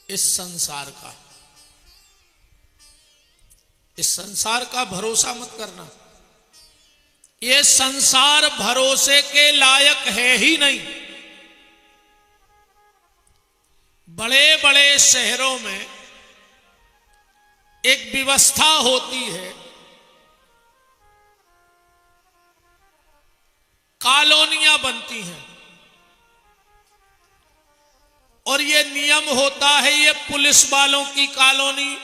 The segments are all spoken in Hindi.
इस संसार का भरोसा मत करना। ये संसार भरोसे के लायक है ही नहीं। बड़े बड़े शहरों में एक व्यवस्था होती है, कॉलोनियां बनती हैं, और ये नियम होता है, ये पुलिस वालों की कॉलोनी,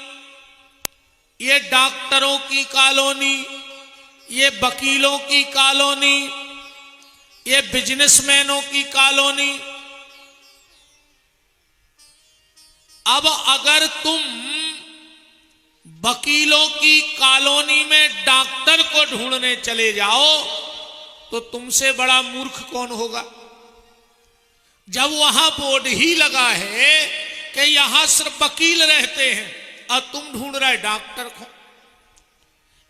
ये डॉक्टरों की कॉलोनी, ये वकीलों की कॉलोनी, ये बिजनेसमैनों की कॉलोनी। अब अगर तुम वकीलों की कॉलोनी में डॉक्टर को ढूंढने चले जाओ तो तुमसे बड़ा मूर्ख कौन होगा? जब वहां बोर्ड ही लगा है कि यहां सिर्फ वकील रहते हैं और तुम ढूंढ रहे डॉक्टर को,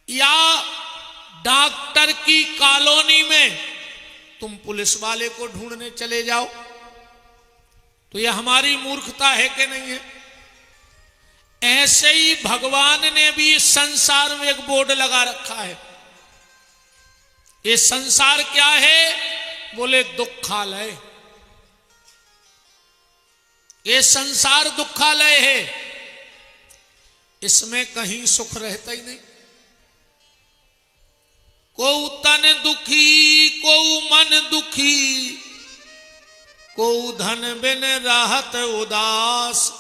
या डॉक्टर की कॉलोनी में तुम पुलिस वाले को ढूंढने चले जाओ, तो यह हमारी मूर्खता है कि नहीं है? ऐसे ही भगवान ने भी इस संसार में एक बोर्ड लगा रखा है। ये संसार क्या है? बोले दुखालय। ये संसार दुखालय है, इसमें कहीं सुख रहता ही नहीं। को तन दुखी, को मन दुखी, को धन बिन राहत उदास।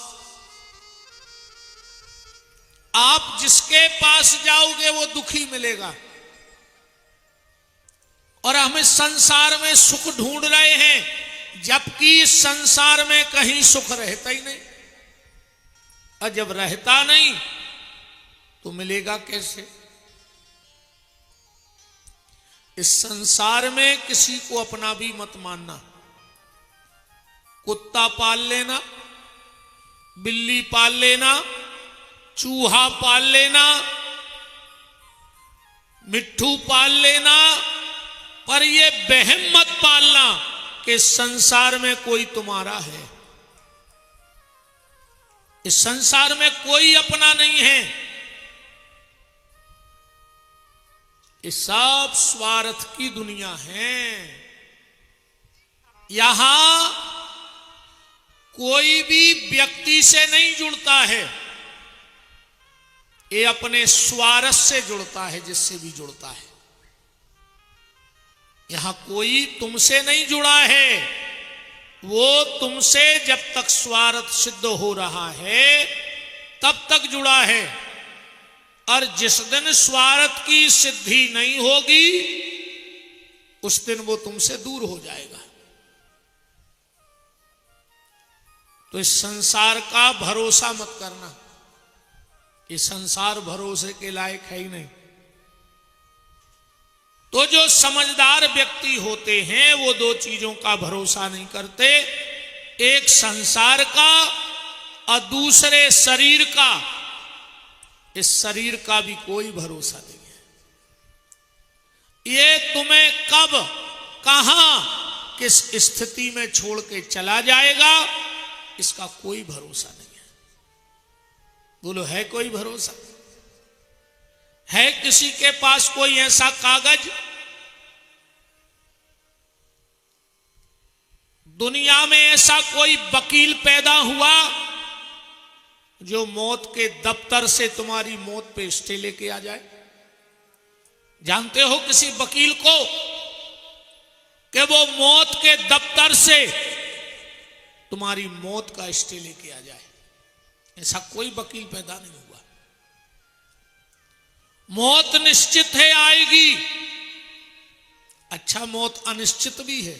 आप जिसके पास जाओगे वो दुखी मिलेगा, और हम इस संसार में सुख ढूंढ रहे हैं, जबकि इस संसार में कहीं सुख रहता ही नहीं। और जब रहता नहीं तो मिलेगा कैसे? इस संसार में किसी को अपना भी मत मानना। कुत्ता पाल लेना, बिल्ली पाल लेना, चूहा पाल लेना, मिट्ठू पाल लेना, पर ये वहम मत पालना कि संसार में कोई तुम्हारा है। इस संसार में कोई अपना नहीं है। ये सब स्वार्थ की दुनिया है। यहां कोई भी व्यक्ति से नहीं जुड़ता है, ये अपने स्वार्थ से जुड़ता है, जिससे भी जुड़ता है। यहां कोई तुमसे नहीं जुड़ा है, वो तुमसे जब तक स्वार्थ सिद्ध हो रहा है तब तक जुड़ा है, और जिस दिन स्वार्थ की सिद्धि नहीं होगी उस दिन वो तुमसे दूर हो जाएगा। तो इस संसार का भरोसा मत करना। ये संसार भरोसे के लायक है ही नहीं। तो जो समझदार व्यक्ति होते हैं वो दो चीजों का भरोसा नहीं करते, एक संसार का और दूसरे शरीर का। इस शरीर का भी कोई भरोसा नहीं है। ये तुम्हें कब, कहां, किस स्थिति में छोड़ के चला जाएगा, इसका कोई भरोसा नहीं है। बोलो, है कोई भरोसा? है किसी के पास कोई ऐसा कागज? दुनिया में ऐसा कोई वकील पैदा हुआ जो मौत के दफ्तर से तुम्हारी मौत पे स्टे लेके आ जाए? जानते हो किसी वकील को कि वो मौत के दफ्तर से तुम्हारी मौत का स्टे लेके आ जाए? ऐसा कोई वकील पैदा नहीं हुआ। मौत निश्चित है, आएगी। अच्छा, मौत अनिश्चित भी है।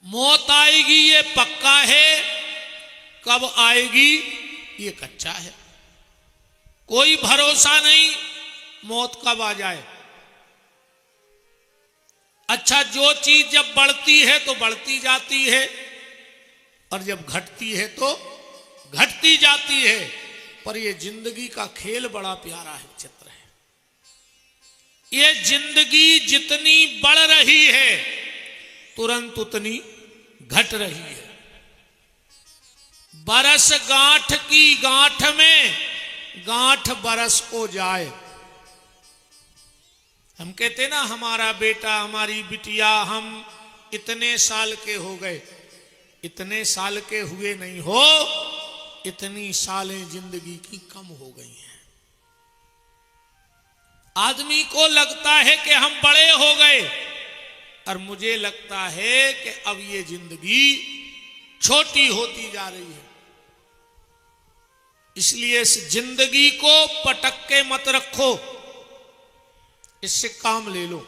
मौत आएगी ये पक्का है, कब आएगी ये कच्चा है। कोई भरोसा नहीं मौत कब आ जाए। अच्छा, जो चीज जब बढ़ती है तो बढ़ती जाती है, और जब घटती है तो घटती जाती है। पर ये जिंदगी का खेल बड़ा प्यारा है, चित्र है। ये जिंदगी जितनी बढ़ रही है तुरंत उतनी घट रही है। बरस गांठ की गांठ में गांठ बरस को जाए। हम कहते ना हमारा बेटा हमारी बिटिया हम इतने साल के हो गए, इतने साल के हुए नहीं हो, इतनी सालें जिंदगी की कम हो गई हैं। आदमी को लगता है कि हम बड़े हो गए, और मुझे लगता है कि अब ये जिंदगी छोटी होती जा रही है। इसलिए इस जिंदगी को पटक के मत रखो, इससे काम ले लो।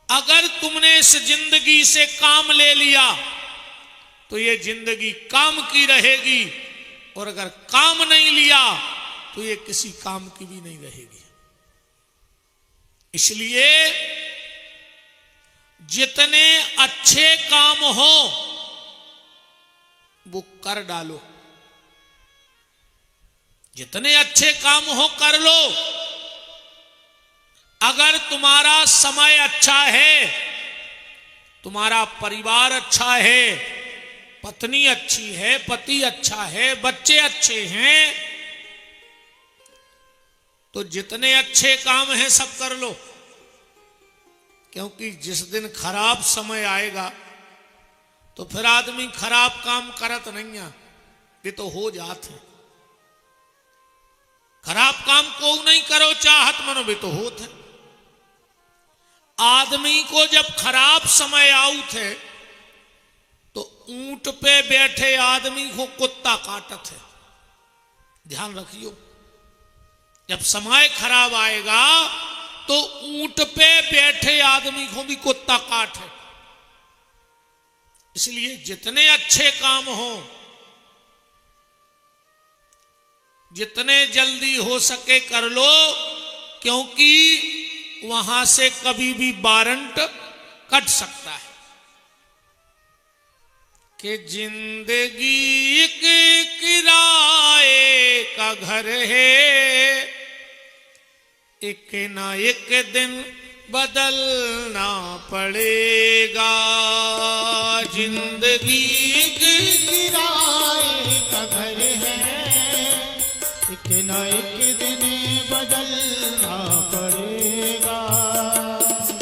अगर तुमने इस जिंदगी से काम ले लिया तो ये जिंदगी काम की रहेगी, और अगर काम नहीं लिया तो ये किसी काम की भी नहीं रहेगी। इसलिए जितने अच्छे काम हो वो कर डालो, जितने अच्छे काम हो कर लो। अगर तुम्हारा समय अच्छा है, तुम्हारा परिवार अच्छा है, पत्नी अच्छी है, पति अच्छा है, बच्चे अच्छे हैं, तो जितने अच्छे काम हैं सब कर लो। क्योंकि जिस दिन खराब समय आएगा तो फिर आदमी खराब काम करत नहीं है, ये तो हो जाते हैं। खराब काम को नहीं करो चाहत मनो भी तो होत है। आदमी को जब खराब समय आउत है तो ऊंट पे बैठे आदमी को कुत्ता काटत है। ध्यान रखियो, जब समय खराब आएगा तो ऊंट पे बैठे आदमी को भी कुत्ता काट है। इसलिए जितने अच्छे काम हो, जितने जल्दी हो सके कर लो, क्योंकि वहां से कभी भी वारंट कट सकता है। कि जिंदगी के किराए का घर है, एक ना एक दिन बदलना पड़ेगा। जिंदगी के किराए का घर है, एक ना एक दिन बदलना पड़ेगा।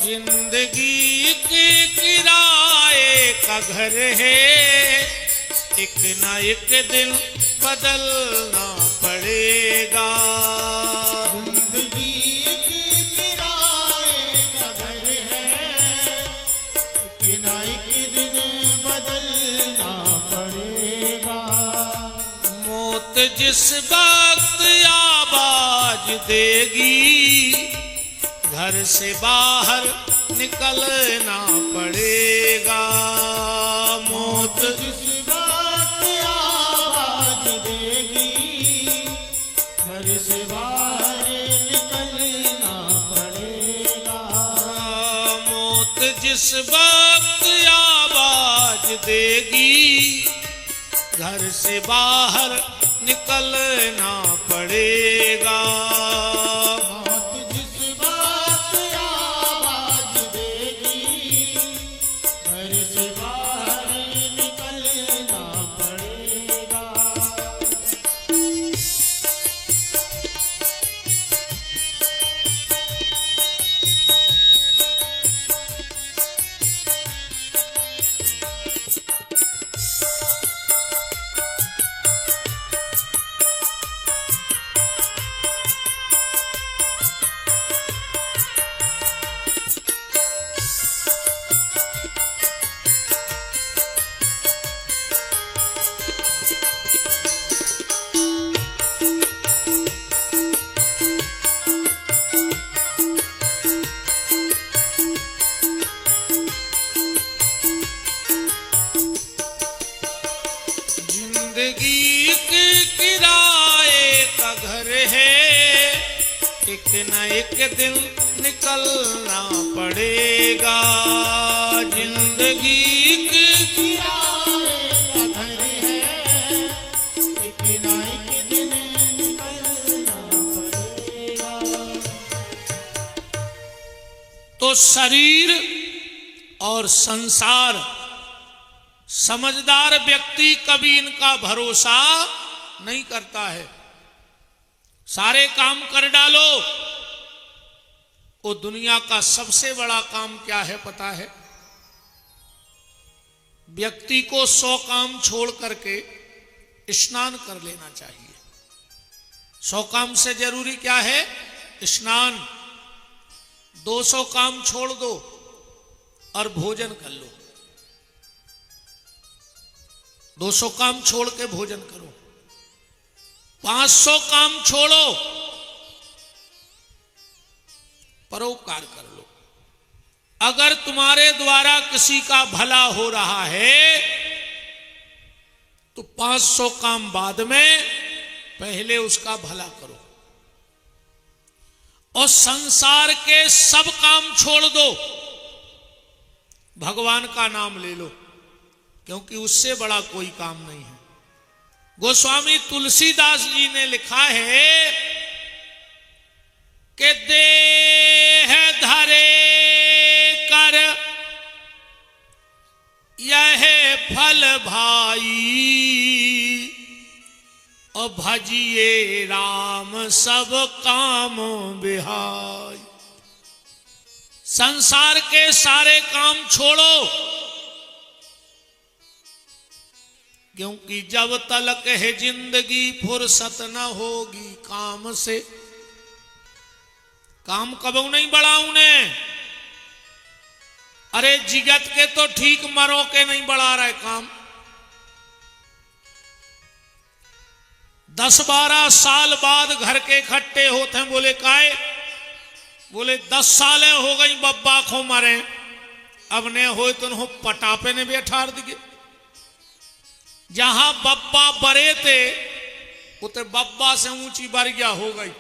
जिंदगी के किराए का घर है, एक ना एक दिन बदलना पड़ेगा। जिंदगी के किराए का घर है, एक ना एक दिन बदलना पड़ेगा। मौत जिस वक्त आवाज देगी, घर से बाहर निकलना पड़ेगा। मौत जिस बात आवाज देगी, घर से बाहर निकलना पड़ेगा। मौत जिस वक्त आवाज देगी, घर से बाहर निकलना पड़ेगा। मौत जिस बात आवाज देगी, घर से बाहर निकलना पड़ेगा। जिंदगी के किराए का घर है, एक न एक दिन निकलना पड़ेगा। जिंदगी के किराए का घर है, एक ना एक दिन निकलना पड़ेगा। तो शरीर और संसार समझदार व्यक्ति कभी इनका भरोसा नहीं करता है। सारे काम कर डालो। वो दुनिया का सबसे बड़ा काम क्या है पता है? व्यक्ति को 100 काम छोड़ करके स्नान कर लेना चाहिए। 100 काम से जरूरी क्या है? स्नान। 200 काम छोड़ दो और भोजन कर लो। 200 काम छोड़ के भोजन करो। 500 काम छोड़ो, परोपकार कर लो। अगर तुम्हारे द्वारा किसी का भला हो रहा है तो 500 काम बाद में, पहले उसका भला करो। और संसार के सब काम छोड़ दो, भगवान का नाम ले लो, क्योंकि उससे बड़ा कोई काम नहीं है। गोस्वामी तुलसीदास जी ने लिखा है कि देह धरे कर यह फल भाई, और भजिए राम सब काम बिहाई। संसार के सारे काम छोड़ो, क्योंकि जब तलक है जिंदगी फुर्सत न होगी काम से। काम कबू नहीं बढ़ाऊ ने। अरे जिगत के तो ठीक, मरो के नहीं बढ़ा रहे काम। 10-12 साल बाद घर के इकट्ठे होते हैं, बोले काहे? बोले 10 सालें हो गई बब्बा को मरे, अब ने हो तो पटापे ने बैठार दिए। जहां बब्बा बरे थे उते बब्बा से ऊंची बरिया हो गई।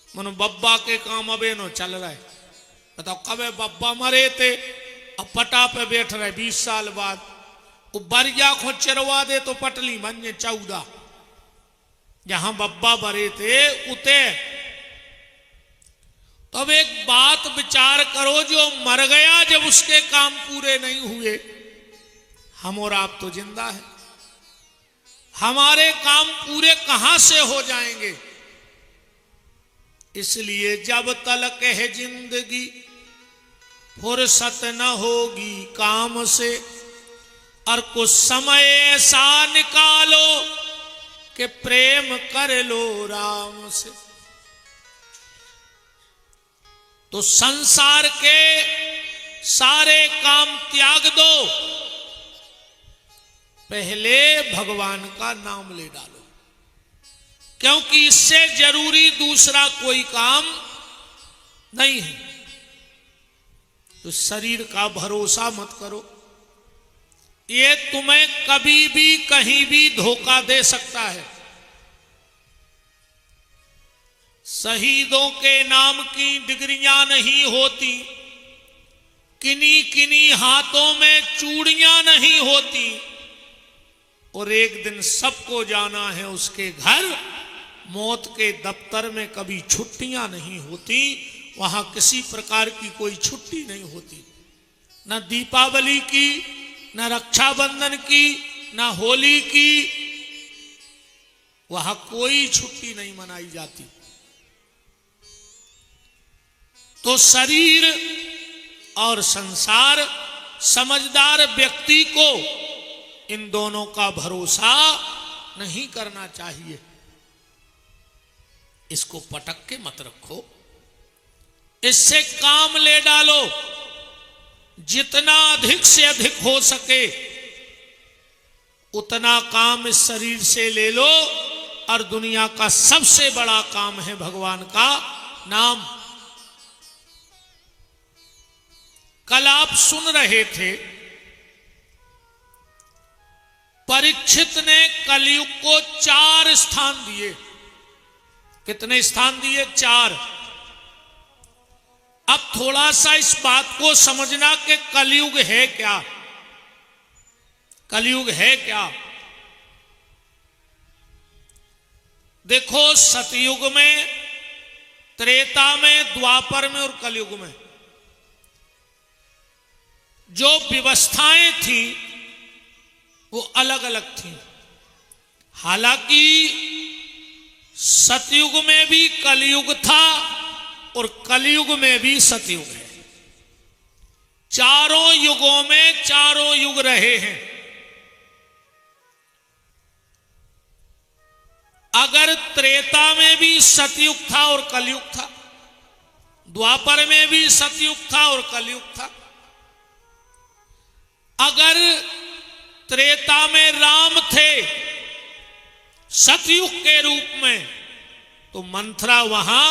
मनो बब्बा के काम अबे नो चल रहा है। बताओ कबे बब्बा मरे थे, अब पटा पे बैठ रहे 20 साल बाद। वो बरिया को चिरवा दे तो पटली बन 14। जहां बब्बा बरे थे उते। तो अब एक बात विचार करो, जो मर गया जब उसके काम पूरे नहीं हुए, हम और आप तो जिंदा हैं, हमारे काम पूरे कहां से हो जाएंगे? इसलिए जब तलक है जिंदगी फुर्सत न होगी काम से, और कुछ समय ऐसा निकालो कि प्रेम कर लो राम से। तो संसार के सारे काम त्याग दो, पहले भगवान का नाम ले डालो, क्योंकि इससे जरूरी दूसरा कोई काम नहीं है। तो शरीर का भरोसा मत करो, ये तुम्हें कभी भी कहीं भी धोखा दे सकता है। शहीदों के नाम की डिग्रियां नहीं होती, किन्हीं किन्हीं हाथों में चूड़ियां नहीं होती, और एक दिन सबको जाना है उसके घर। मौत के दफ्तर में कभी छुट्टियां नहीं होती, वहां किसी प्रकार की कोई छुट्टी नहीं होती, न दीपावली की, न रक्षाबंधन की, न होली की, वहां कोई छुट्टी नहीं मनाई जाती। तो शरीर और संसार, समझदार व्यक्ति को इन दोनों का भरोसा नहीं करना चाहिए। इसको पटक के मत रखो, इससे काम ले डालो। जितना अधिक से अधिक हो सके उतना काम इस शरीर से ले लो, और दुनिया का सबसे बड़ा काम है भगवान का नाम। कल आप सुन रहे थे, परीक्षित ने कलयुग को 4 स्थान दिए। कितने स्थान दिए? 4। अब थोड़ा सा इस बात को समझना कि कलयुग है क्या। कलयुग है क्या? देखो, सतयुग में, त्रेता में, द्वापर में और कलयुग में जो व्यवस्थाएं थी वो अलग अलग थी। हालांकि सतयुग में भी कलयुग था और कलयुग में भी सतयुग है। चारों युगों में चारों युग रहे हैं। अगर त्रेता में भी सतयुग था और कलयुग था, द्वापर में भी सतयुग था और कलयुग था, अगर त्रेता में राम थे सतयुग के रूप में, तो मंथरा वहां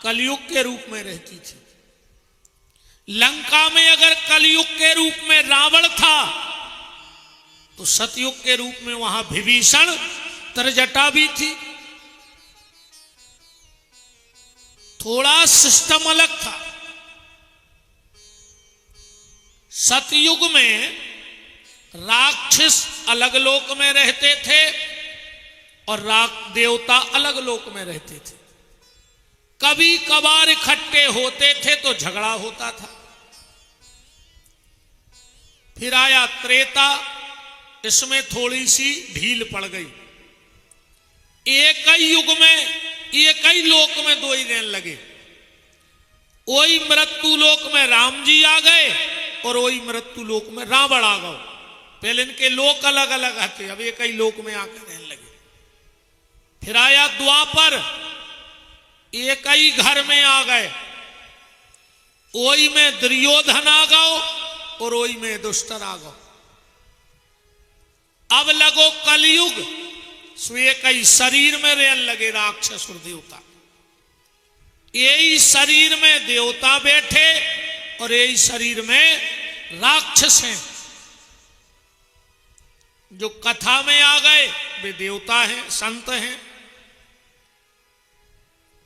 कलयुग के रूप में रहती थी। लंका में अगर कलयुग के रूप में रावण था, तो सतयुग के रूप में वहां विभीषण तरजटा भी थी। थोड़ा सिस्टम अलग था। सतयुग में राक्षस अलग लोक में रहते थे और देवता अलग लोक में रहते थे। कभी कभार इकट्ठे होते थे तो झगड़ा होता था। फिर आया त्रेता, इसमें थोड़ी सी ढील पड़ गई। एक ही युग में एक ही लोक में दो ही रहने लगे। वही मृत्यु लोक में राम जी आ गए और वही मृत्यु लोक में रावण आ गए। पहले इनके लोक अलग अलग आते, अब एक ही लोक में आकर रहने लगे। फिर आया द्वापर, एक ही घर में आ गए। वही में दुर्योधन आ गए और वही में दुष्टर आ गए। अब लगो कलयुग, स्वे कई शरीर में रहने लगे राक्षस और देवता। यही शरीर में देवता बैठे और यही शरीर में राक्षस हैं। जो कथा में आ गए वे देवता हैं, संत हैं।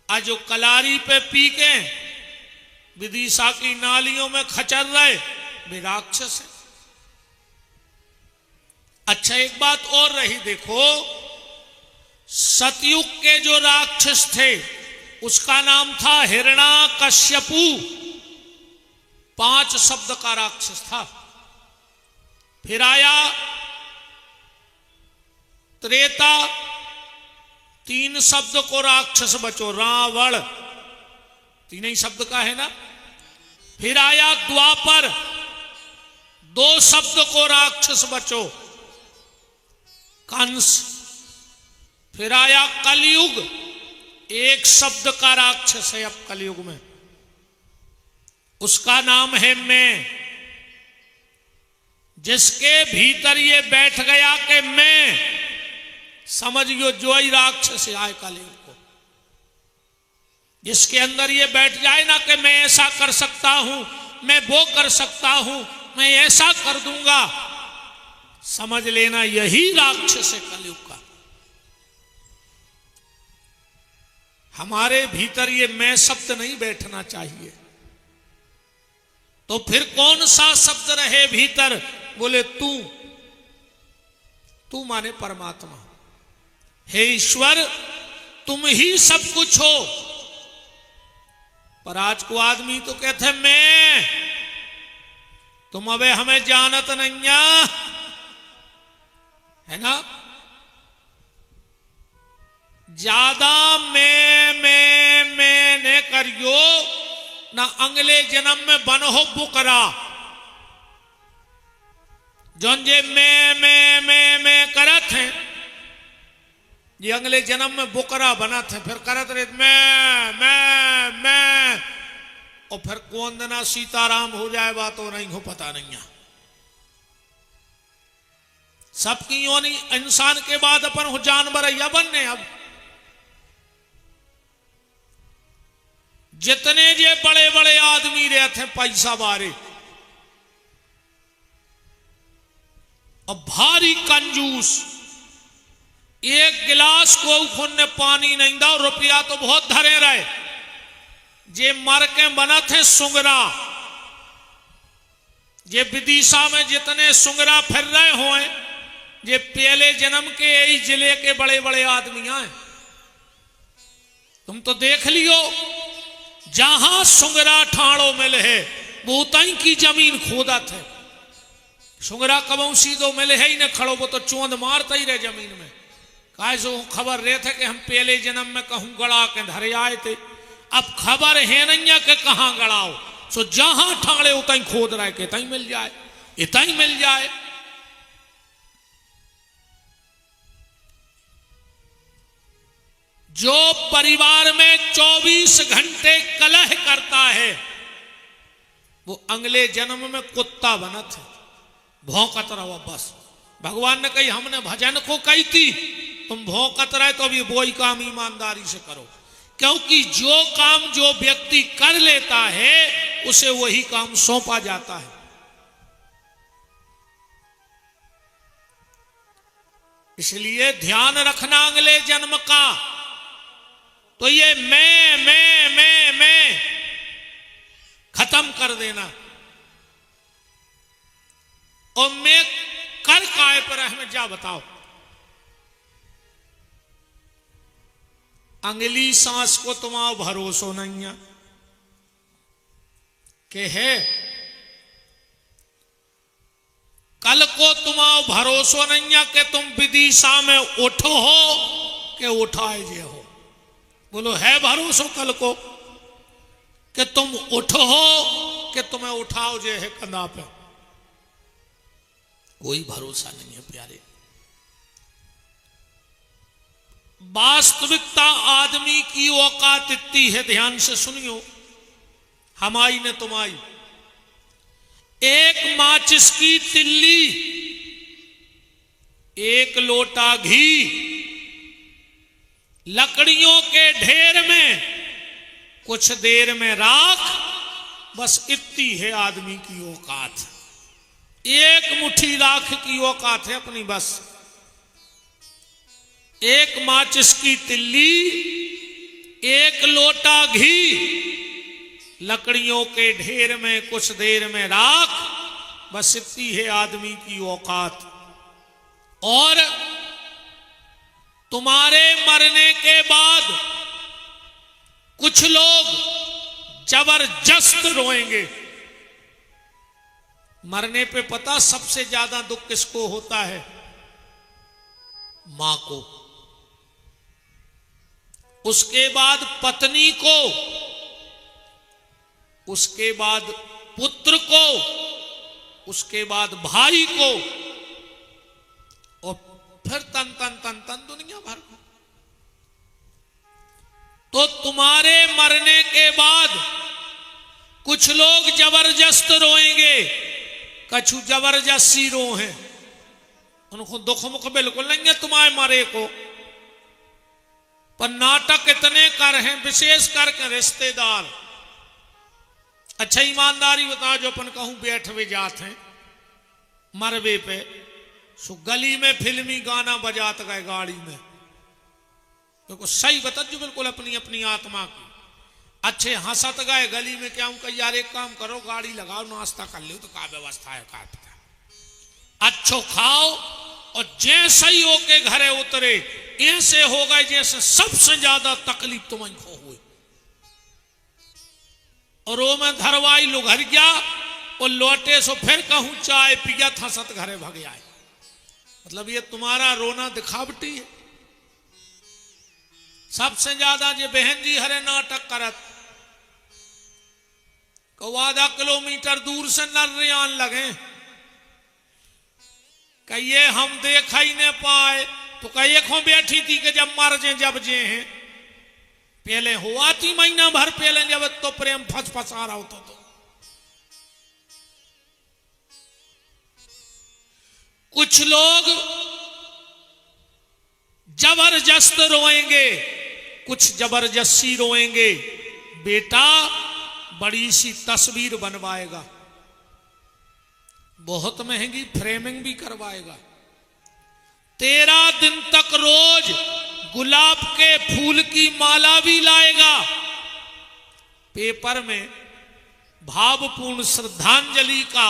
आज जो कलारी पे पी के विदिशा की नालियों में खचर रहे वे राक्षस हैं। अच्छा, एक बात और रही, देखो सतयुग के जो राक्षस थे उसका नाम था हिरण्याकश्यपु। 5 शब्द का राक्षस था। फिर आया त्रेता, 3 शब्द को राक्षस बचो, रावण 3 ही शब्द का है ना। फिर आया द्वापर, 2 शब्द को राक्षस बचो, कंस। फिर आया कलयुग, 1 शब्द का राक्षस है अब कलयुग में, उसका नाम है मैं। जिसके भीतर ये बैठ गया कि मैं, समझियो जो ही राक्षस आए कलयुग को। जिसके अंदर ये बैठ जाए ना कि मैं ऐसा कर सकता हूं, मैं वो कर सकता हूं, मैं ऐसा कर दूंगा, समझ लेना यही राक्षस है कलयुग का। हमारे भीतर ये मैं शब्द नहीं बैठना चाहिए। तो फिर कौन सा शब्द रहे भीतर? बोले तू। तू माने परमात्मा। हे ईश्वर, तुम ही सब कुछ हो। पर आज को आदमी तो कहते हैं मैं, तुम अबे हमें जानत नहीं है ना। ज्यादा मैं ने करियो ना, अगले जन्म में बनो बुकरा। जोन जे मैं करत हैं, ये अगले जन्म में बुकरा बनत है। फिर करत रहे मैं, और फिर कौन दिना सीताराम हो जाए बात तो नहीं हो, पता नहीं है। सबकी योनि इंसान के बाद अपन हो जानवर या बनने। अब जितने जे बड़े बड़े आदमी रहते हैं पैसा बारे, और भारी कंजूस, एक गिलास को उन्होंने पानी नहीं दा, रुपया तो बहुत धरे रहे। जे मर के बना थे सुंगरा, जे विदिशा में जितने सुंगरा फिर रहे होए, जे पहले जन्म के यही जिले के बड़े बड़े आदमी आए। तुम तो देख लियो, जहां सुंगरा ठाणो मिल है वो उतई की जमीन खोदत है। सुंगरा कबू सीधो मिले है ही न खड़ो, वो तो चोंद मारता ही रहे जमीन में। काहे सो खबर रहे थे कि हम पहले जन्म में कहूं गड़ा के धरे आए थे, अब खबर है नहीं कि कहां गड़ाओ, सो जहां ठाणे उतई खोद रहे के तई मिल जाए, इतई मिल जाए। जो परिवार में 24 घंटे कलह करता है वो अगले जन्म में कुत्ता बनत है, भौंकत रहो बस। भगवान ने कही हमने भजन को कही थी, तुम भौंकत रहे तो अभी वही काम ईमानदारी से करो, क्योंकि जो काम जो व्यक्ति कर लेता है उसे वही काम सौंपा जाता है। इसलिए ध्यान रखना अगले जन्म का। तो ये मैं खत्म कर देना, और मैं कर काय पर हमें जा बताओ। अंगली सांस को तुम्हारा भरोसा नहीं है के है, कल को तुम्हारा भरोसा नहीं है कि तुम विदिशा में उठो हो कि उठाए जे हो। बोलो है भरोसा कल को कि तुम उठो हो कि तुम्हें उठाओ जे है कंधा पे? कोई भरोसा नहीं है प्यारे। वास्तविकता आदमी की औकात इतनी है, ध्यान से सुनियो, हमारी ने तुम्हारी। एक माचिस की तिल्ली, एक लोटा घी, लकड़ियों के ढेर में कुछ देर में राख, बस इतनी है आदमी की औकात। एक मुट्ठी राख की औकात है अपनी बस। एक माचिस की तिल्ली, एक लोटा घी, लकड़ियों के ढेर में कुछ देर में राख, बस इतनी है आदमी की औकात। और तुम्हारे मरने के बाद कुछ लोग जबरदस्त रोएंगे। मरने पे पता सबसे ज्यादा दुख किसको होता है? मां को, उसके बाद पत्नी को, उसके बाद पुत्र को, उसके बाद भाई को, और फिर तन तन तन तन दुनिया भर को। तो तुम्हारे मरने के बाद कुछ लोग जबरदस्त रोएंगे, कछु जबरदस्ती रो हैं, उनको दुख मुख बिल्कुल नहीं है तुम्हारे मरे को। पर नाटक इतने कर हैं, विशेष करके रिश्तेदार। अच्छा ईमानदारी बताओ, जो अपन कहूं बैठ हुए जाते हैं मरबे पे, सो गली में फिल्मी गाना बजाते गए गाड़ी में, तो सही बता जो बिल्कुल अपनी अपनी आत्मा की। अच्छे हंसत गए गली में, क्या हूं यार एक काम करो, गाड़ी लगाओ, नाश्ता कर लो, तो का व्यवस्था है, का पता अच्छो खाओ, और जैसे ही होके घरे उतरे ऐसे हो गए जैसे सबसे ज्यादा तकलीफ तुम्हें को हुई। और वो मैं धरवाई लो घर गया, और लौटे सो फिर कहूं चाय पिया था, सत घरे भग आए। मतलब ये तुम्हारा रोना दिखावटी है। सबसे ज्यादा जे बहन जी हरे नाटक करत, को आधा किलोमीटर दूर से नर्रे आन लगे, कहिए हम देख ही नहीं पाए, तो कहिए खो बैठी थी कि जब मर जे जब जे हैं। पहले हुआ थी महीना भर पहले, जब तो प्रेम फंसा रहा होता तो। कुछ लोग जबरदस्त रोएंगे, कुछ जबरदस्ती रोएंगे। बेटा बड़ी सी तस्वीर बनवाएगा, बहुत महंगी फ्रेमिंग भी करवाएगा, 13 दिन तक रोज गुलाब के फूल की माला भी लाएगा, पेपर में भावपूर्ण श्रद्धांजलि का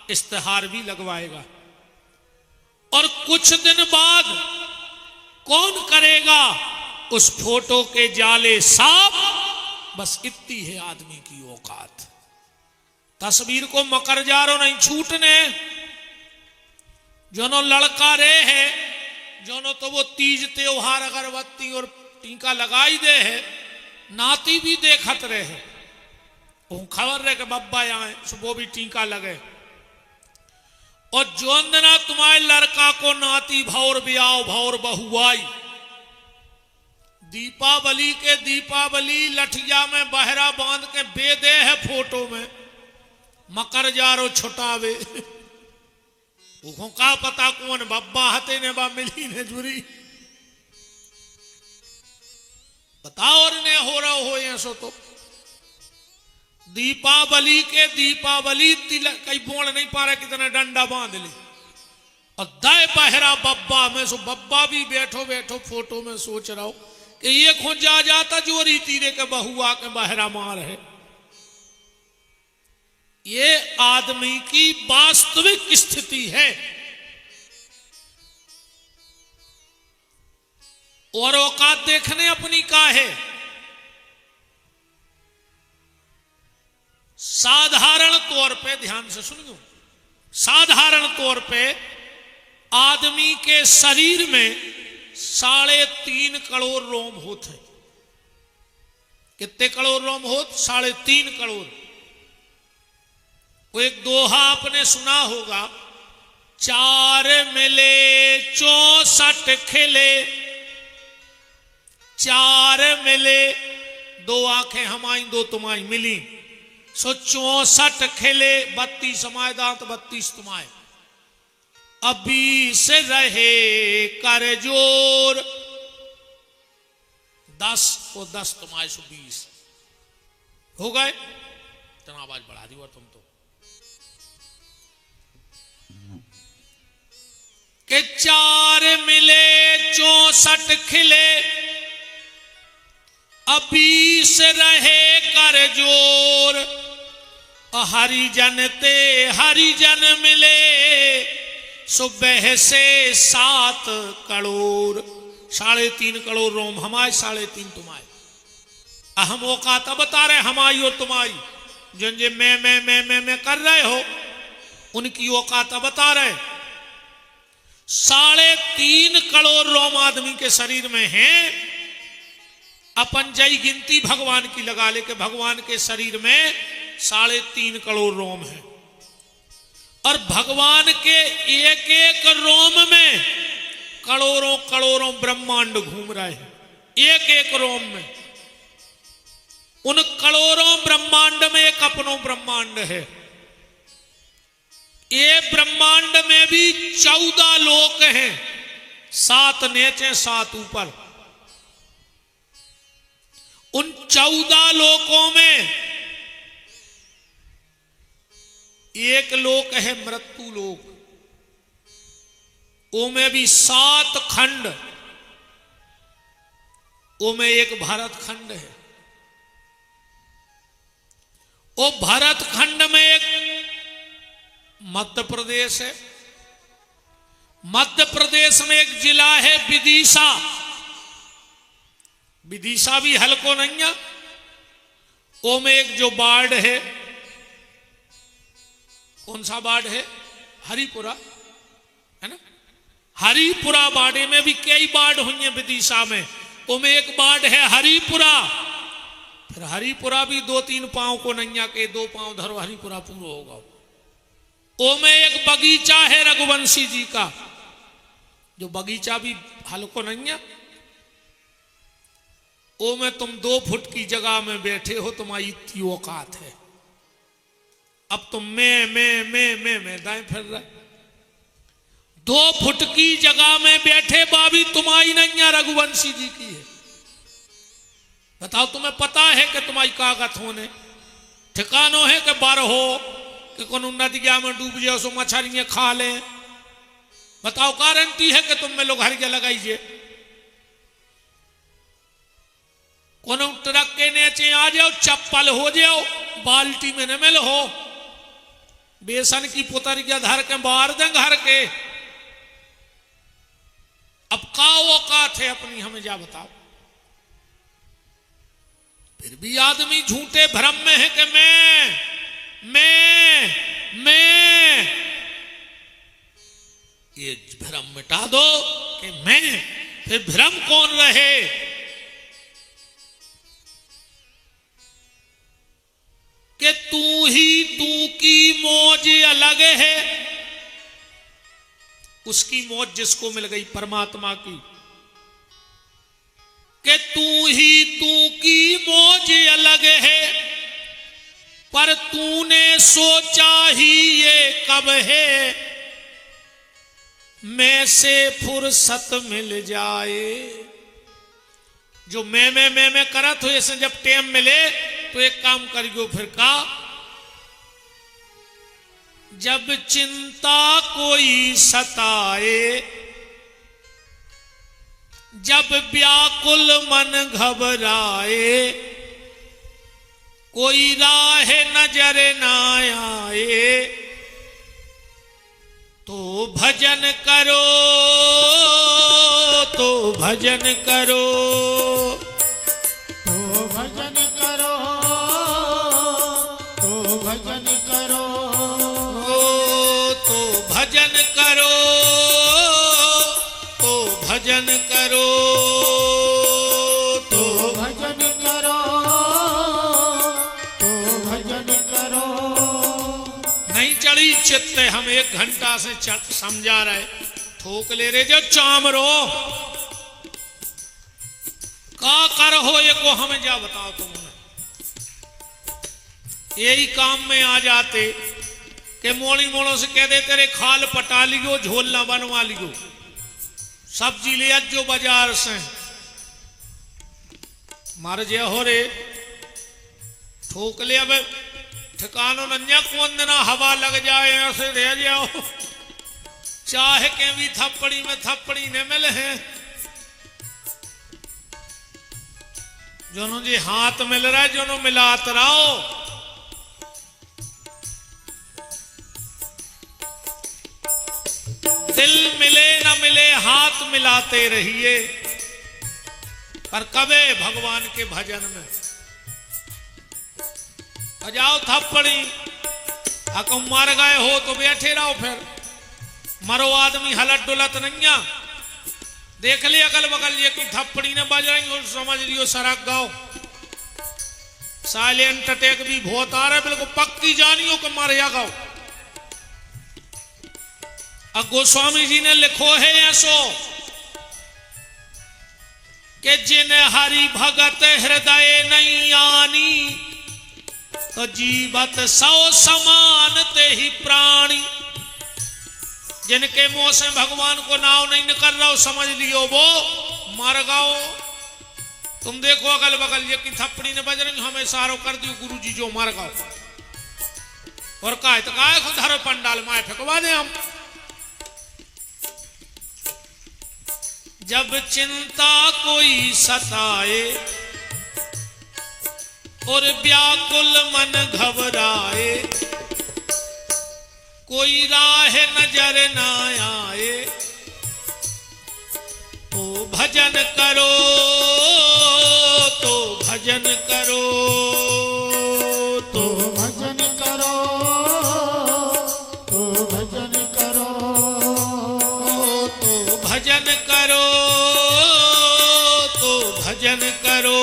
इश्तिहार भी लगवाएगा। और कुछ दिन बाद कौन करेगा उस फोटो के जाले साफ? बस इतनी है आदमी की औकात। तस्वीर को मकर जारो नहीं छूटने, जोनो लड़का रे है, जोनो तो वो तीज त्योहार अगरबत्ती और टीका लगाई दे है, नाती भी देखत रहे, वो खबर रहे कि बब्बा आए, सुबह भी टीका लगे। और जोन दिना तुम्हारे लड़का को नाती भौर ब्याह भौर बहुआई, दीपावली के दीपावली लठिया में बहरा बांध के बेदे है फोटो में, मकर जारो छुटावे। वो का पता कौन बब्बा हते ने बा मिली ने जुरी, बताओ और ने हो रहा हो ऐसो तो दीपावली के दीपावली तिलक कई बोल नहीं पा रहे, कितना डंडा बांध ली और दय बहरा बब्बा में, सो बब्बा भी बैठो बैठो फोटो में सोच रहा हो कि ये खुद जा जाता जो रीति रे के बहुआ के बहरा मार है। ये आदमी की वास्तविक स्थिति है। और औकात देखने अपनी का है। साधारण तौर पे ध्यान से सुनियो, साधारण तौर पे आदमी के शरीर में 3.5 करोड़ रोम होते हैं। कितने करोड़ रोम होते? 3.5 करोड़। वो एक दोहा आपने सुना होगा, 4 मिले 64 खिले, 4 मिले 2 आंखें हमारी 2 तुम्हारी मिली, सो 64 खिले 32 हमारे दांत 32 तुम्हारे, अभी से रहे कर जोर, 10 को 10 तुम्हारे, सो 20 हो गए। इतना आवाज बढ़ा दी हुआ तुम तो के 4 मिले 64 खिले, अभी से रहे कर जोर, हरिजन ते हरिजन मिले, सुबह से 7 करोड़। 3.5 करोड़ रोम हमारे, 3.5 तुम्हारे। हम औकात बता रहे हमारी और तुम्हारी, जिन जे मैं कर रहे हो उनकी औकात बता रहे। 3.5 करोड़ रोम आदमी के शरीर में हैं। अपन जई गिनती भगवान की लगा ले कि भगवान के शरीर में 3.5 करोड़ रोम है, और भगवान के एक एक रोम में करोड़ों करोड़ों ब्रह्मांड घूम रहे हैं। एक एक रोम में, उन करोड़ों ब्रह्मांड में एक अपनो ब्रह्मांड है। ये ब्रह्मांड में भी 14 लोक हैं, 7 नीचे 7 ऊपर। उन 14 लोकों में एक लोक है मृत्यु लोक, वो में भी 7 खंड, वो में एक भारत खंड है। वो भारत खंड में एक मध्य प्रदेश है। मध्य प्रदेश में एक जिला है विदिशा। विदिशा भी हल्को नहीं है। वो में एक जो बाढ़ है, कौन सा बाढ़ है? हरिपुरा है ना। हरिपुरा बाढ़े में भी कई बाढ़ हुई है विदिशा में। वो में एक बाढ़ है हरिपुरा। फिर हरिपुरा भी 2-3 पांव को नैया के 2 पांव धरो, हरिपुरा पूरा होगा। ओ में एक बगीचा है रघुवंशी जी का, जो बगीचा भी हल्को नहीं है। ओ में तुम 2 फुट की जगह में बैठे हो, तुम्हारी इतनी औकात है। अब तुम मैं दाएं फिर रहे। 2 फुट की जगह में बैठे बाबी तुम्हारी नहीं है, रघुवंशी जी की है। बताओ, तुम्हें पता है कि तुम्हारी कागत होने ठिकानो है कि बार हो कि कौन नदिया में डूब जाओ सो मछलियां खा ले। बताओ, गारंटी है कि तुम में लोग हरिया लगाइए। कौन ट्रक के नीचे आ जाओ, चप्पल हो जाओ, बाल्टी में न मिल हो, बेसन की पुतरिया धर के बाहर दें घर के। अब का औकात है अपनी, हमें जा बताओ। फिर भी आदमी झूठे भ्रम में है कि मैं ये भ्रम मिटा दो कि मैं, फिर भ्रम कौन रहे। कि तू ही तू की मौज अलग है, उसकी मौज जिसको मिल गई परमात्मा की। कि तू ही तू की मौज अलग है, पर तूने सोचा ही ये कब है, मैं से फुर्सत मिल जाए। जो मैं करत हो, ऐसे जब टेम मिले तो एक काम करियो फिर का, जब चिंता कोई सताए, जब व्याकुल मन घबराए, कोई राह नजर ना आए, तो भजन करो, तो भजन करो, तो भजन करो, तो भजन करो, तो भजन करो, तो भजन करो, तो भजन करो, तो भजन करो। नहीं चढ़ी चित्त, हम 1 घंटा से समझा रहे, ठोक ले रहे जो चामरो का कर हो, ये को हमें जा बताओ तुमने। यही काम में आ जाते कि मोड़ी मोड़ों से कह दे तेरे खाल पटा लियो, झोल ना बनवा लियो, सब्जी ले जो बाजार से, मर जे हो रे, ठोक ले। अब ठिकानो नन्या कौन देना, हवा लग जाए ऐसे रह जाओ, चाहे के भी थप्पड़ी में थप्पड़ी न मिले हैं। जोनो जी हाथ मिल रहा है, जोनो मिलात रहो। दिल मिले न मिले हाथ मिलाते रहिए, पर कबे भगवान के भजन में बजाओ थप्पड़ी। हकम मर गए हो तो बैठे रहो, फिर मरो आदमी हलत डुलत नहीं। देख ले अगल बगल ये की थप्पड़ी ने बज रही हो, समझ लियो सड़क गाओ। साइलेंट अटैक भी बहुत आ रहा है, बिल्कुल पक्की जानियो कि मर या गाओ। अब गोस्वामी जी ने लिखो है ऐसो कि जिन हरि भगत हृदय नहीं आनी, तो जीवत 100 समान ते ही प्राणी। जिनके मुंह से भगवान को नाव नहीं निकल रहा हो, समझ लियो वो मर गाओ। तुम देखो अगल बगल ये की थप्पड़ी ने बज रही, हमें सारो कर दियो गुरु जी जो मर गाओ। और काय तो काय खुद हर पंडाल माए फेंकवा दे हम। जब चिंता कोई सताए और व्याकुल मन घबराए, कोई राह नजर ना आए, तो भजन करो, तो भजन करो, तो भजन करो, तो भजन करो, तो भजन करो, तो भजन करो,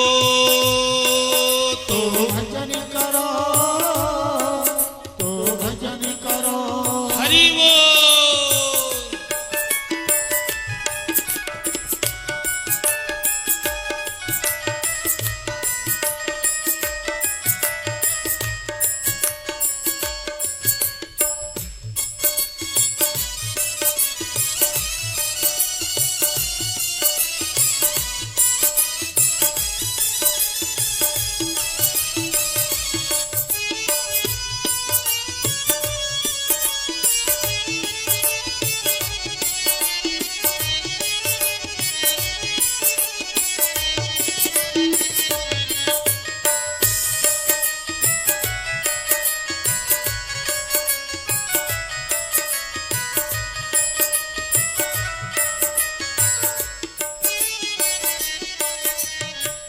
तो भजन करो, तो भजन करो। हरि बोल।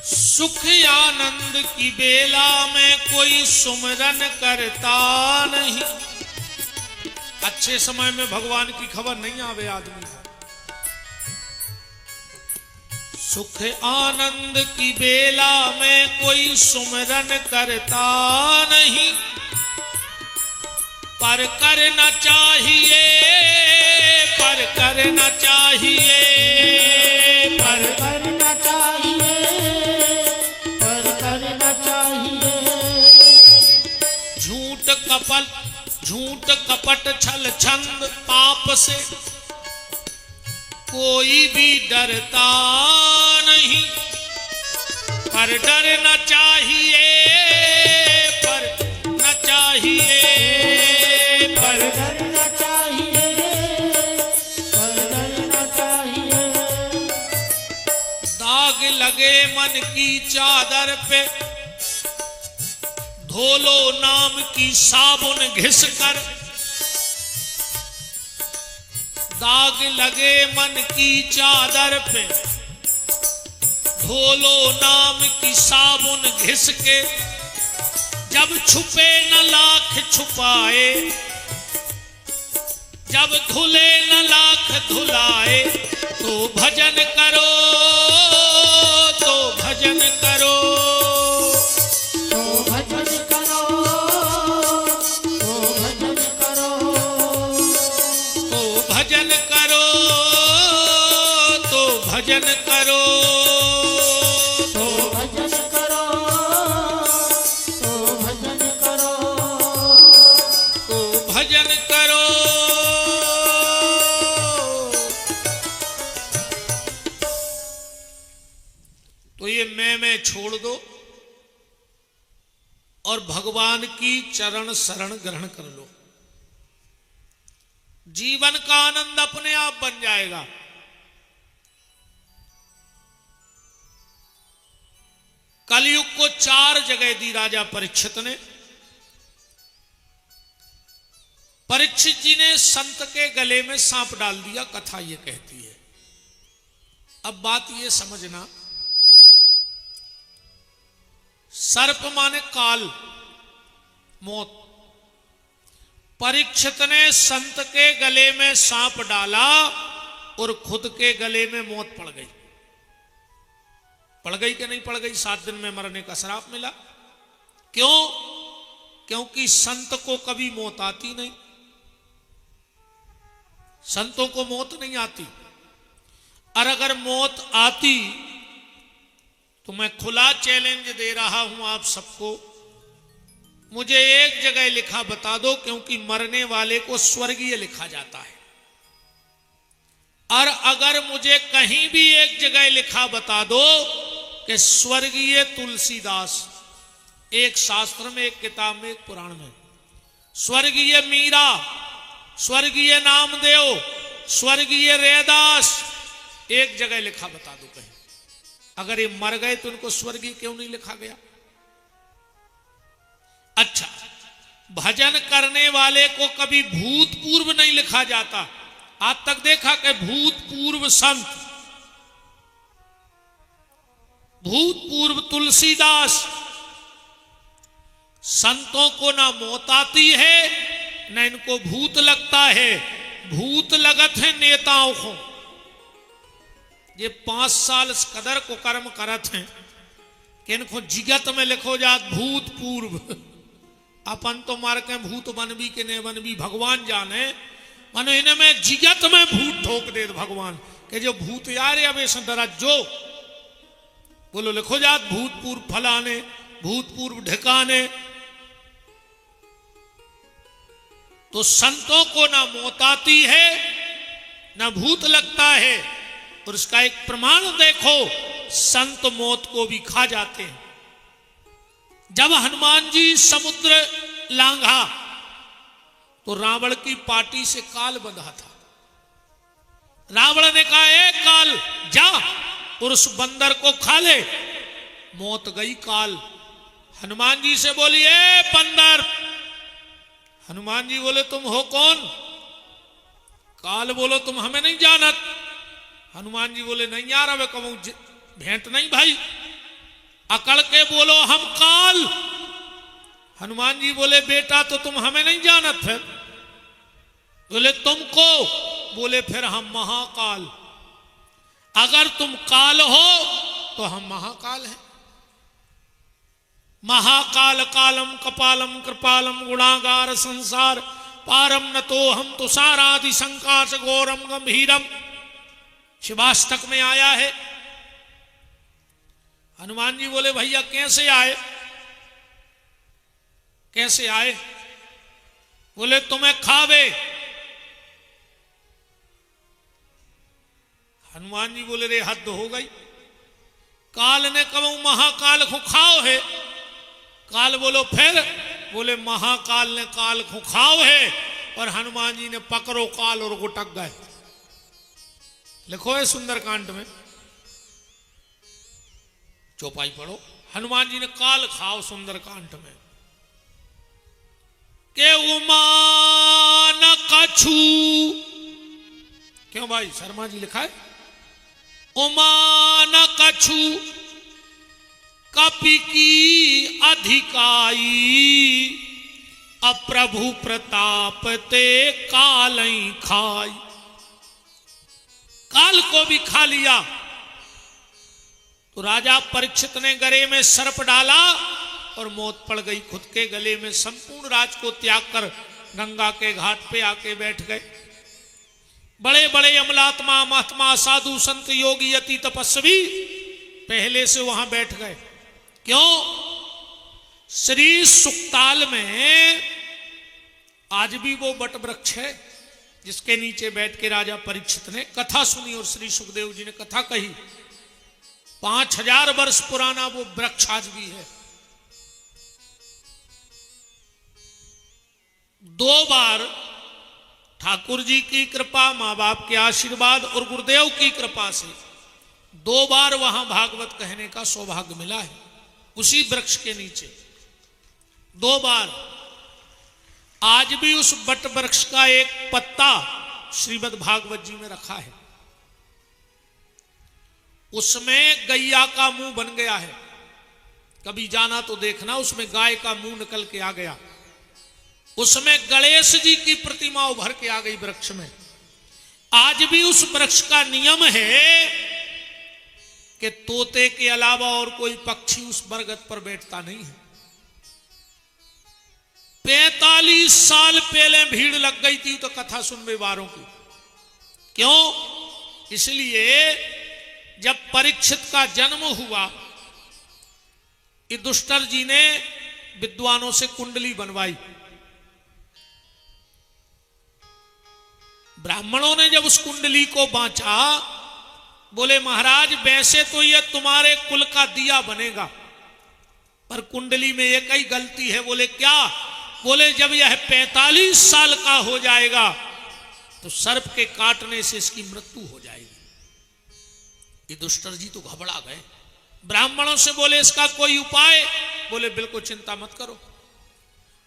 सुख आनंद की बेला में कोई सुमरन करता नहीं, अच्छे समय में भगवान की खबर नहीं आवे आदमी। सुख आनंद की बेला में कोई सुमरन करता नहीं, पर करना चाहिए, पर करना चाहिए, पर करना चाहिए, पर करना चाहिए। झूठ कपट छल छंद पाप से कोई भी डरता नहीं, पर डरना चाहिए, पर न चाहिए, पर करना चाहिए, पर करना चाहिए। दाग लगे मन की चादर पे, धो लो नाम की साबुन घिस कर। दाग लगे मन की चादर पे, धो लो नाम की साबुन घिस के। जब छुपे न लाख छुपाए, जब धुले न लाख धुलाए, तो भजन करो, तो भजन करो, तो भजन करो, तो भजन करो, तो भजन करो, तो भजन करो, तो भजन करो, तो भजन करो। तो भजन करो। तो ये मैं छोड़ दो और भगवान की चरण शरण ग्रहण कर लो, जीवन का आनंद अपने आप बन जाएगा। कलयुग को 4 जगह दी राजा परीक्षित ने। परीक्षित जी ने संत के गले में सांप डाल दिया, कथा ये कहती है। अब बात ये समझना, सर्प माने काल, मौत। परीक्षित ने संत के गले में सांप डाला और खुद के गले में मौत पड़ गई। पड़ गई कि नहीं पड़ गई? 7 दिन में मरने का श्राप मिला। क्यों? क्योंकि संत को कभी मौत आती नहीं, संतों को मौत नहीं आती। और अगर मौत आती तो मैं खुला चैलेंज दे रहा हूं आप सबको, मुझे एक जगह लिखा बता दो, क्योंकि मरने वाले को स्वर्गीय लिखा जाता है। और अगर मुझे कहीं भी एक जगह लिखा बता दो कि स्वर्गीय तुलसीदास, एक शास्त्र में, एक किताब में, एक पुराण में, स्वर्गीय मीरा, स्वर्गीय नामदेव, स्वर्गीय रैदास, एक जगह लिखा बता दो कहीं। अगर ये मर गए तो उनको स्वर्गीय क्यों नहीं लिखा गया? अच्छा, भजन करने वाले को कभी भूतपूर्व नहीं लिखा जाता। आज तक देखा कि भूतपूर्व संत, भूतपूर्व तुलसीदास, संतों को ना मौत आती है न इनको भूत लगता है। भूत लगत है नेताओं को। ये 5 साल कदर को कर्म करत हैं कि इनको जिगत में लिखो जात भूतपूर्व। अपन तो मार के भूत बनबी के ने बनबी भगवान जाने, मानो इनमें जिगत में भूत ठोक दे भगवान के जो भूत यार अब ऐसा दराज जो बोलो लिखो जात भूतपूर्व फलाने, भूतपूर्व ढिकाने। तो संतों को ना मौत आती है ना भूत लगता है। और इसका एक प्रमाण देखो, संत मौत को भी खा जाते हैं। जब हनुमान जी समुद्र लांघा तो रावण की पार्टी से काल बंधा था। रावण ने कहा, ए काल जा और उस बंदर को खा ले। मौत गई काल। हनुमान जी से बोली, ए बंदर। हनुमान जी बोले, तुम हो कौन? काल बोलो, तुम हमें नहीं जानत। हनुमान जी बोले, नहीं यार, अब कहूं भेंट नहीं भाई, अकड़ के बोलो हम काल। हनुमान जी बोले, बेटा तो तुम हमें नहीं जानत है। बोले तुमको, बोले फिर हम महाकाल। अगर तुम काल हो तो हम महाकाल हैं। महाकाल कालम कपालम कृपालम गुणागार संसार पारम न तो हम तुषारादि संकाश गौरम गंभीरम, शिवाष्टक में आया है। हनुमान जी बोले भैया कैसे आए, कैसे आए? बोले तुम्हें खावे। हनुमान जी बोले रे हद हो गई, काल ने कबू महाकाल को खाओ है। काल बोलो फिर, बोले महाकाल ने काल को खाओ है। और हनुमान जी ने पकड़ो काल और गुटक गए। लिखो है सुंदरकांड में, चौपाई पढ़ो, हनुमान जी ने काल खाओ सुंदरकांड में। के उमान कछु, क्यों भाई शर्मा जी लिखा है, उमान कछु कपि की अधिकाई, अप्रभु प्रताप ते कालई खाई। काल को भी खा लिया। तो राजा परीक्षित ने गले में सर्प डाला और मौत पड़ गई खुद के गले में। संपूर्ण राज को त्याग कर गंगा के घाट पे आके बैठ गए। बड़े बड़े अमलात्मा महात्मा साधु संत योगी अति तपस्वी पहले से वहां बैठ गए। क्यों? श्री सुक्ताल में आज भी वो बट वृक्ष है जिसके नीचे बैठ के राजा परीक्षित ने कथा सुनी और श्री सुखदेव जी ने कथा कही। 5000 वर्ष पुराना वो वृक्ष आज भी है। 2 बार ठाकुर जी की कृपा, मां बाप के आशीर्वाद और गुरुदेव की कृपा से 2 बार वहां भागवत कहने का सौभाग्य मिला है। उसी वृक्ष के नीचे 2 बार। आज भी उस बट वृक्ष का एक पत्ता श्रीमद् भागवत जी में रखा है। उसमें गैया का मुंह बन गया है। कभी जाना तो देखना, उसमें गाय का मुंह निकल के आ गया। उसमें गणेश जी की प्रतिमा उभर के आ गई वृक्ष में। आज भी उस वृक्ष का नियम है कि तोते के अलावा और कोई पक्षी उस बरगद पर बैठता नहीं है। 45 साल पहले भीड़ लग गई थी तो कथा सुनने वालों की। क्यों? इसलिए जब परीक्षित का जन्म हुआ, युधिष्ठिर जी ने विद्वानों से कुंडली बनवाई। ब्राह्मणों ने जब उस कुंडली को बांचा, बोले महाराज वैसे तो यह तुम्हारे कुल का दिया बनेगा, पर कुंडली में एक ही गलती है। बोले क्या? बोले जब यह 45 साल का हो जाएगा तो सर्प के काटने से इसकी मृत्यु हो जाएगी। युधिष्ठिर जी तो घबरा गए। ब्राह्मणों से बोले इसका कोई उपाय? बोले बिल्कुल चिंता मत करो,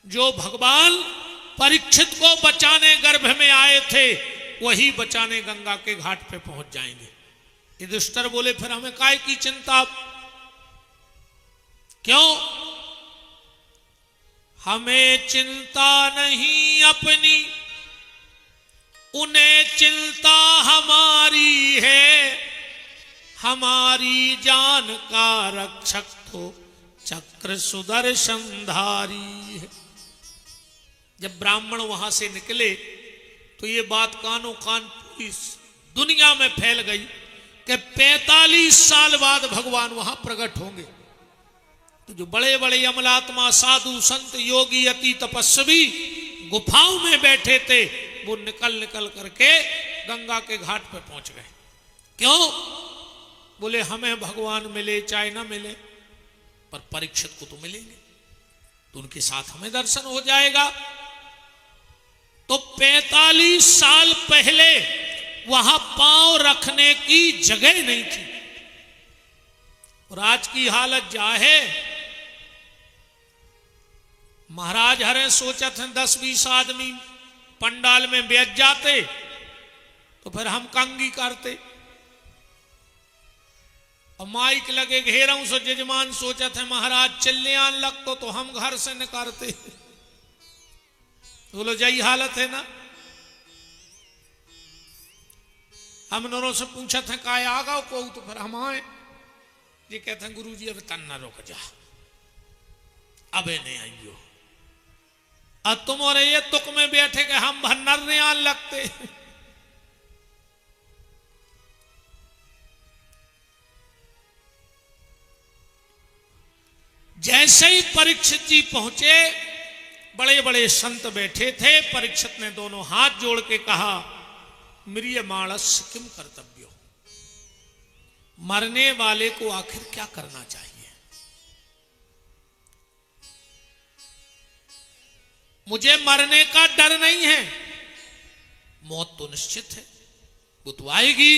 जो भगवान परीक्षित को बचाने गर्भ में आए थे वही बचाने गंगा के घाट पे पहुंच जाएंगे। युधिष्ठिर बोले फिर हमें काय की चिंता? क्यों? हमें चिंता नहीं अपनी, उन्हें चिंता हमारी है। हमारी जान का रक्षक तो चक्र सुदर्शनधारी है। जब ब्राह्मण वहां से निकले तो ये बात कानों कान पूरी दुनिया में फैल गई कि 45 साल बाद भगवान वहां प्रकट होंगे। तो जो बड़े बड़े अमलात्मा साधु संत योगी अति तपस्वी गुफाओं में बैठे थे वो निकल निकल करके गंगा के घाट पर पहुंच गए। क्यों? बोले हमें भगवान मिले चाहे ना मिले, पर परीक्षित को तो मिलेंगे, तो उनके साथ हमें दर्शन हो जाएगा। तो 45 साल पहले वहां पांव रखने की जगह नहीं थी। और आज की हालत जा है, महाराज हरे सोचा थे 10-20 आदमी पंडाल में बैठ जाते तो फिर हम कंगी करते। और माइक लगे घेरों से जजमान सोचा थे महाराज चिल्लियान लगतो तो हम घर से निकालते। बोलो यही हालत है ना। हम नरों से पूछा था काय आ गओ को, तो फिर हम आए। ये कहते हैं गुरु जी अब तन्ना रुक जा, अबे नहीं आइयो। अब तुम और ये तुक में बैठे के हम भन्नर ने आन लगते। जैसे ही परीक्षित जी पहुंचे, बड़े बड़े संत बैठे थे। परीक्षित ने दोनों हाथ जोड़ के कहा, म्रियमाणस किम कर्तव्यो, मरने वाले को आखिर क्या करना चाहिए। मुझे मरने का डर नहीं है, मौत तो निश्चित है, वो तो आएगी।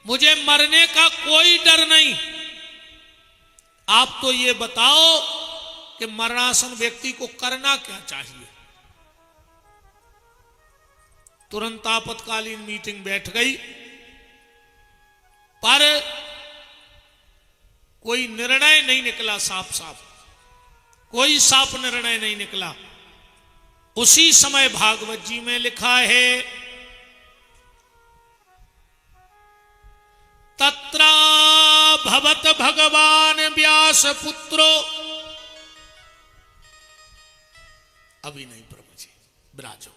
मुझे मरने का कोई डर नहीं। आप तो ये बताओ कि मरणासन व्यक्ति को करना क्या चाहिए। तुरंत आपातकालीन मीटिंग बैठ गई, पर कोई निर्णय नहीं निकला। साफ साफ कोई साफ निर्णय नहीं निकला। उसी समय भागवत जी में लिखा है, तत्रा भवत भगवान व्यास पुत्रो। अभी नहीं प्रभु जी, विराजो।